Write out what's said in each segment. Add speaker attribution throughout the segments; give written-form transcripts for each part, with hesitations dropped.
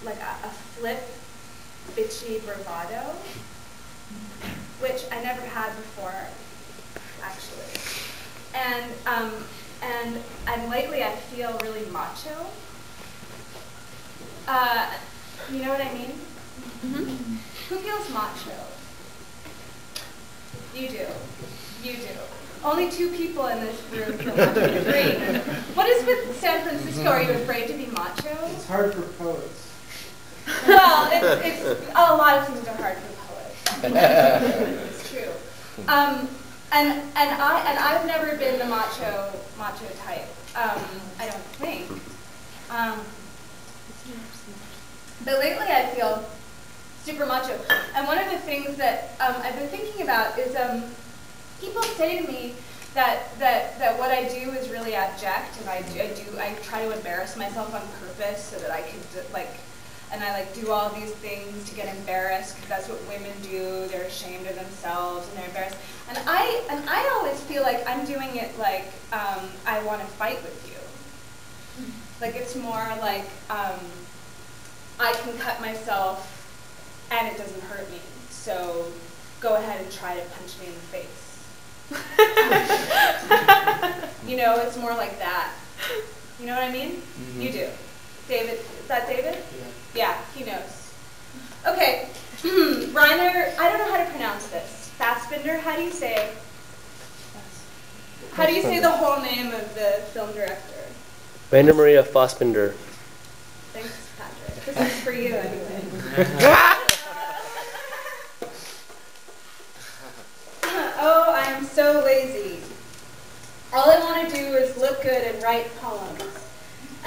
Speaker 1: like a flip, bitchy bravado, which I never had before, actually. And lately I feel really macho. You know what I mean? Mm-hmm. Who feels macho? You do. You do. Only 2 people in this room feel macho. 3. What is with San Francisco? Are you afraid to be macho?
Speaker 2: It's hard for poets.
Speaker 1: Well, it's a lot of things are hard for poets. It's true. And I've never been the macho type. I don't think. But lately I feel super macho. And one of the things that I've been thinking about is people say to me that what I do is really abject, and I try to embarrass myself on purpose so that I can and I do all these things to get embarrassed because that's what women do. They're ashamed of themselves and they're embarrassed. And I always feel like I'm doing it like I want to fight with you. Like it's more like I can cut myself and it doesn't hurt me. So go ahead and try to punch me in the face. You know, it's more like that. You know what I mean? Mm-hmm. You do. David, is that David? Yeah, he knows. Okay, Reiner, I don't know how to pronounce this. Fassbinder, how do you say the whole name of the film director?
Speaker 3: Rainer Maria Fassbinder.
Speaker 1: Thanks, Patrick. This is for you anyway. Oh, I am so lazy. All I want to do is look good and write poems.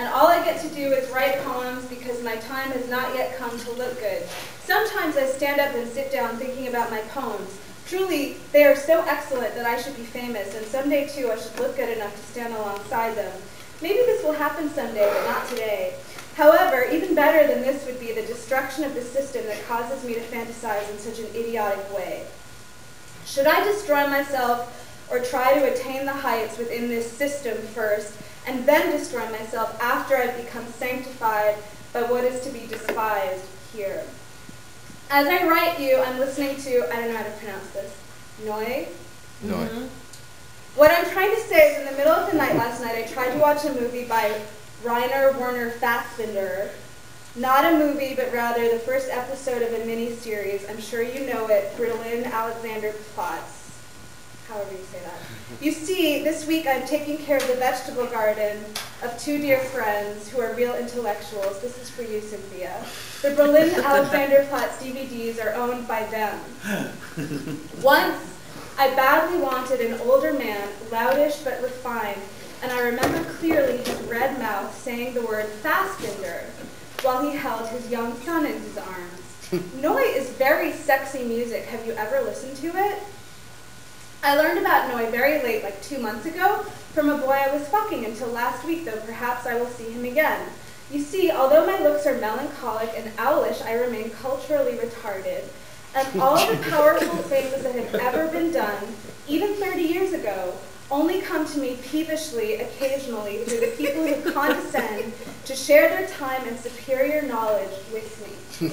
Speaker 1: And all I get to do is write poems because my time has not yet come to look good. Sometimes I stand up and sit down thinking about my poems. Truly, they are so excellent that I should be famous, and someday too I should look good enough to stand alongside them. Maybe this will happen someday, but not today. However, even better than this would be the destruction of the system that causes me to fantasize in such an idiotic way. Should I destroy myself or try to attain the heights within this system first, and then destroy myself after I've become sanctified by what is to be despised here? As I write you, I'm listening to, I don't know how to pronounce this, Noi?
Speaker 4: Noi.
Speaker 1: Mm-hmm. What I'm trying to say is in the middle of the night last night, I tried to watch a movie by Rainer Werner Fassbinder. Not a movie, but rather the first episode of a mini-series. I'm sure you know it, Berlin Alexander Platz. However you say that. You see, this week I'm taking care of the vegetable garden of 2 dear friends who are real intellectuals. This is for you, Cynthia. The Berlin Alexander Platz DVDs are owned by them. Once, I badly wanted an older man, loutish but refined, and I remember clearly his red mouth saying the word Fassbinder while he held his young son in his arms. Noi is very sexy music. Have you ever listened to it? I learned about Noi very late, like 2 months ago, from a boy I was fucking until last week, though perhaps I will see him again. You see, although my looks are melancholic and owlish, I remain culturally retarded. And all the powerful things that have ever been done, even 30 years ago, only come to me peevishly occasionally through the people who condescend to share their time and superior knowledge with me.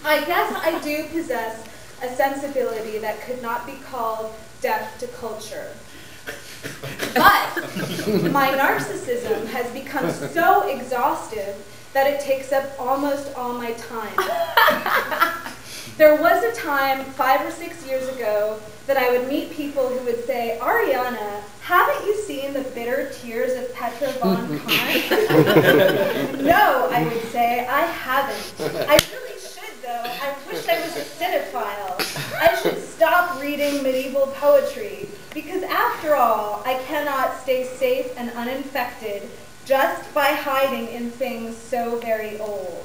Speaker 1: I guess I do possess a sensibility that could not be called deaf to culture. But my narcissism has become so exhaustive that it takes up almost all my time. There was a time 5 or 6 years ago that I would meet people who would say, Ariana, haven't you seen the bitter tears of Petra von Kant? No, I would say, I haven't. I really should, though. I wish I was a cinephile. I should stop reading medieval poetry, because after all, I cannot stay safe and uninfected just by hiding in things so very old.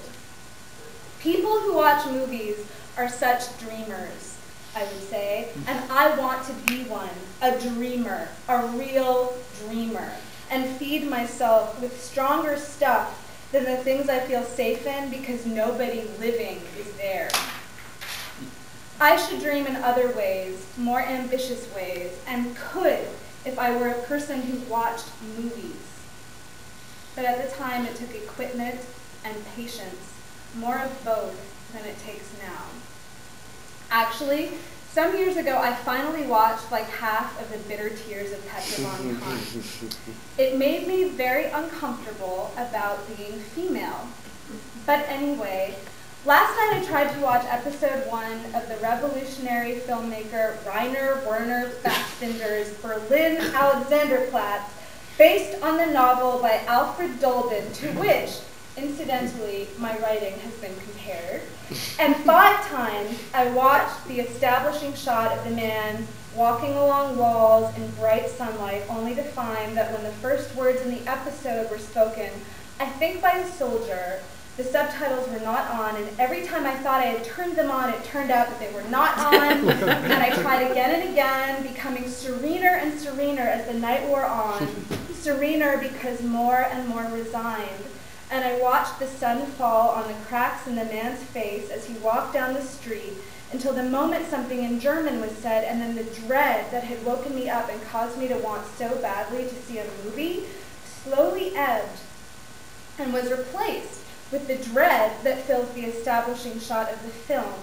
Speaker 1: People who watch movies are such dreamers, I would say, and I want to be one, a dreamer, a real dreamer, and feed myself with stronger stuff than the things I feel safe in because nobody living is there. I should dream in other ways, more ambitious ways, and could if I were a person who watched movies. but at the time it took equipment and patience, more of both than it takes now. Actually, some years ago, I finally watched like half of the Bitter Tears of Petrivon Khan. It made me very uncomfortable about being female. But anyway, last night I tried to watch episode 1 of the revolutionary filmmaker Rainer Werner Fassbinder's Berlin Alexanderplatz, based on the novel by Alfred Dolben, to which, incidentally, my writing has been compared. And 5 times I watched the establishing shot of the man walking along walls in bright sunlight, only to find that when the first words in the episode were spoken, I think by a soldier, the subtitles were not on, and every time I thought I had turned them on, it turned out that they were not on, and I tried again and again, becoming serener and serener as the night wore on, serener because more and more resigned. And I watched the sun fall on the cracks in the man's face as he walked down the street until the moment something in German was said, and then the dread that had woken me up and caused me to want so badly to see a movie slowly ebbed and was replaced with the dread that fills the establishing shot of the film,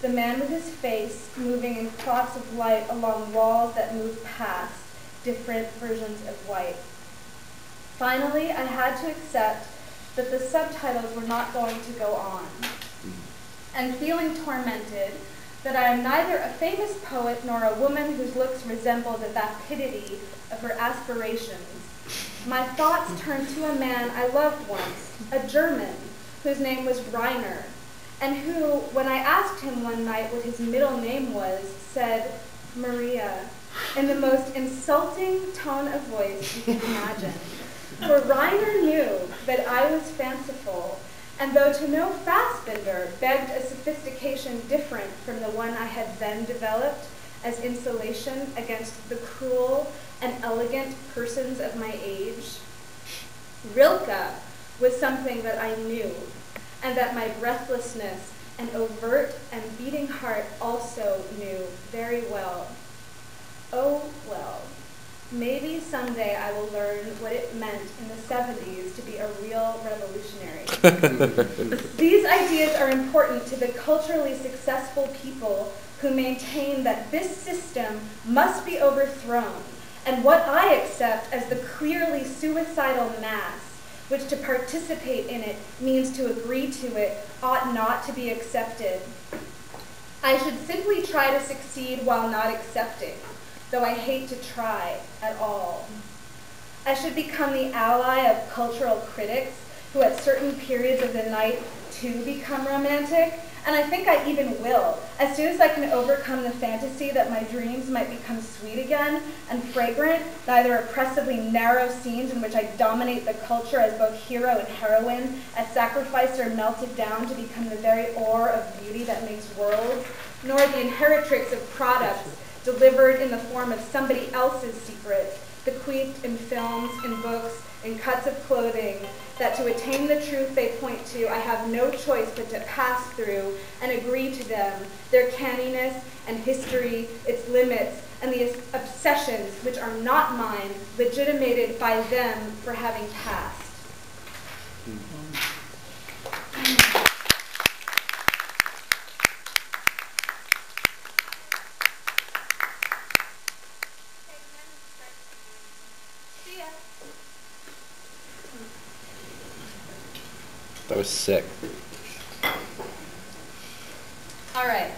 Speaker 1: the man with his face moving in clots of light along walls that moved past different versions of white. Finally, I had to accept that the subtitles were not going to go on, and feeling tormented that I am neither a famous poet nor a woman whose looks resemble the vapidity of her aspirations, my thoughts turned to a man I loved once, a German, whose name was Rainer, and who, when I asked him one night what his middle name was, said, Maria, in the most insulting tone of voice you can imagine. For Rainer knew that I was fanciful, and though to know Fassbinder begged a sophistication different from the one I had then developed as insulation against the cruel and elegant persons of my age, Rilke was something that I knew, and that my breathlessness and overt and beating heart also knew very well. Oh, well. Maybe someday I will learn what it meant in the 70s to be a real revolutionary. These ideas are important to the culturally successful people who maintain that this system must be overthrown, and what I accept as the clearly suicidal mass, which to participate in it means to agree to it, ought not to be accepted. I should simply try to succeed while not accepting, though I hate to try at all. I should become the ally of cultural critics who at certain periods of the night too become romantic, and I think I even will, as soon as I can overcome the fantasy that my dreams might become sweet again and fragrant, neither oppressively narrow scenes in which I dominate the culture as both hero and heroine, as sacrificed or melted down to become the very ore of beauty that makes worlds, nor the inheritrix of products delivered in the form of somebody else's secrets, bequeathed in films, in books, in cuts of clothing, that to attain the truth they point to, I have no choice but to pass through and agree to them, their canniness and history, its limits, and the obsessions which are not mine, legitimated by them for having passed.
Speaker 3: That was sick.
Speaker 1: All right.